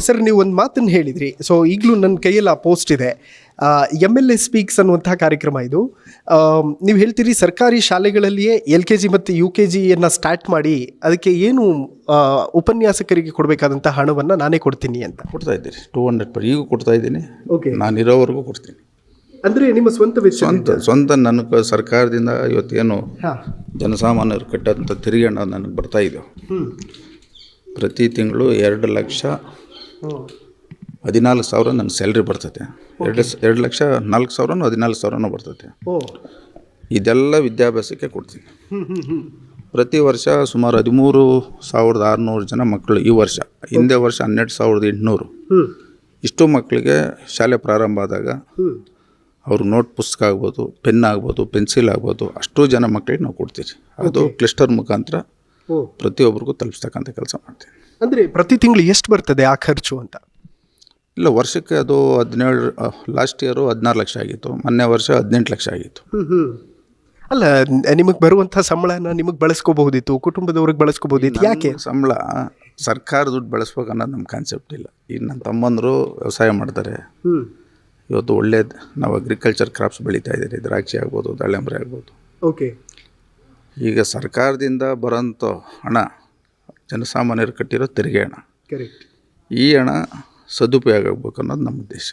Sir, ನೀವು ಒಂದು ಮಾತನ್ನು ಹೇಳಿದ್ರಿ. ಸೊ ಈಗಲೂ ನನ್ನ ಕೈಯಲ್ಲಿ ಆ ಪೋಸ್ಟ್ ಇದೆ. MLA ಸ್ಪೀಕ್ಸ್ ಅನ್ನುವಂಥ ಕಾರ್ಯಕ್ರಮ ಇದು. ನೀವು ಹೇಳ್ತೀರಿ ಸರ್ಕಾರಿ ಶಾಲೆಗಳಲ್ಲಿಯೇ LKG ಮತ್ತು UKGಯನ್ನು ಸ್ಟಾರ್ಟ್ ಮಾಡಿ ಅದಕ್ಕೆ ಏನು ಉಪನ್ಯಾಸಕರಿಗೆ ಕೊಡಬೇಕಾದಂಥ ಹಣವನ್ನು ನಾನೇ ಕೊಡ್ತೀನಿ ಅಂತ ಕೊಡ್ತಾ ಇದ್ದೀರಿ. 200 ಈಗ ಕೊಡ್ತಾ ಇದ್ದೀನಿ. ಓಕೆ, ನಾನು ಇರೋವರೆಗೂ ಕೊಡ್ತೀನಿ. ಅಂದರೆ ನಿಮ್ಮ ಸ್ವಂತ ವೆಚ್ಚ? ಸ್ವಂತ ನನಗೆ ಸರ್ಕಾರದಿಂದ ಇವತ್ತೇನು ಜನಸಾಮಾನ್ಯರು ಕಟ್ಟಂಥ ತೆರಿಗೆ ಹಣ ನನಗೆ ಬರ್ತಾ ಇದೆ. ಪ್ರತಿ ತಿಂಗಳು 2,14,000 ನನ್ನ ಸ್ಯಾಲ್ರಿ ಬರ್ತೈತೆ. 2,04,000 14,000 ಬರ್ತೈತೆ. ಇದೆಲ್ಲ ವಿದ್ಯಾಭ್ಯಾಸಕ್ಕೆ ಕೊಡ್ತೀನಿ. ಪ್ರತಿ ವರ್ಷ ಸುಮಾರು 13,600 ಜನ ಮಕ್ಕಳು ಈ ವರ್ಷ. ಹಿಂದೆ ವರ್ಷ 12,800 ಇಷ್ಟು ಮಕ್ಕಳಿಗೆ ಶಾಲೆ ಪ್ರಾರಂಭ ಆದಾಗ ಅವರು ನೋಟ್ ಪುಸ್ತಕ ಆಗ್ಬೋದು, ಪೆನ್ ಆಗ್ಬೋದು, ಪೆನ್ಸಿಲ್ ಆಗ್ಬೋದು, ಅಷ್ಟು ಜನ ಮಕ್ಕಳಿಗೆ ನಾವು ಕೊಡ್ತೀವಿ. ಅದು ಕ್ಲಸ್ಟರ್ ಮುಖಾಂತರ ಪ್ರತಿಯೊಬ್ಬರಿಗೂ ತಲುಪಿಸ್ತಕ್ಕಂಥ ಕೆಲಸ ಮಾಡ್ತೀವಿ. ಅಂದರೆ ಪ್ರತಿ ತಿಂಗಳು ಎಷ್ಟು ಬರ್ತದೆ ಆ ಖರ್ಚು ಅಂತ? ಇಲ್ಲ, ವರ್ಷಕ್ಕೆ ಅದು 17, ಲಾಸ್ಟ್ ಇಯರು 16 ಲಕ್ಷ ಆಗಿತ್ತು. ಮೊನ್ನೆ ವರ್ಷ 18 ಲಕ್ಷ ಆಗಿತ್ತು. ಅಲ್ಲ, ನಿಮಗೆ ಬರುವಂಥ ಸಂಬಳನ ನಿಮಗೆ ಬಳಸ್ಕೋಬಹುದಿತ್ತು, ಕುಟುಂಬದವ್ರಿಗೆ ಬಳಸ್ಕೋಬಹುದಿತ್ತು. ಯಾಕೆ ಸಂಬಳ ಸರ್ಕಾರ ದುಡ್ಡು ಬಳಸ್ಬೇಕು ಅನ್ನೋದು ನಮ್ಮ ಕಾನ್ಸೆಪ್ಟ್ ಇಲ್ಲ. ಈಗ ನನ್ನ ತಮ್ಮಂದರು ವ್ಯವಸಾಯ ಮಾಡ್ತಾರೆ. ಇವತ್ತು ಒಳ್ಳೇದು ನಾವು ಅಗ್ರಿಕಲ್ಚರ್ ಕ್ರಾಪ್ಸ್ ಬೆಳೀತಾ ಇದ್ದೀರಿ. ದ್ರಾಕ್ಷಿ ಆಗ್ಬೋದು, ದಾಳಿಂಬೆ ಆಗ್ಬೋದು. ಓಕೆ, ಈಗ ಸರ್ಕಾರದಿಂದ ಬರೋಂಥ ಹಣ ಜನಸಾಮಾನ್ಯರು ಕಟ್ಟಿರೋ ತೆರಿಗೆ ಹಣ. ಕರೆಕ್ಟ್. ಈ ಹಣ ಸದುಪಯೋಗ ಆಗಬೇಕು ಅನ್ನೋದು ನಮ್ಮ ಉದ್ದೇಶ.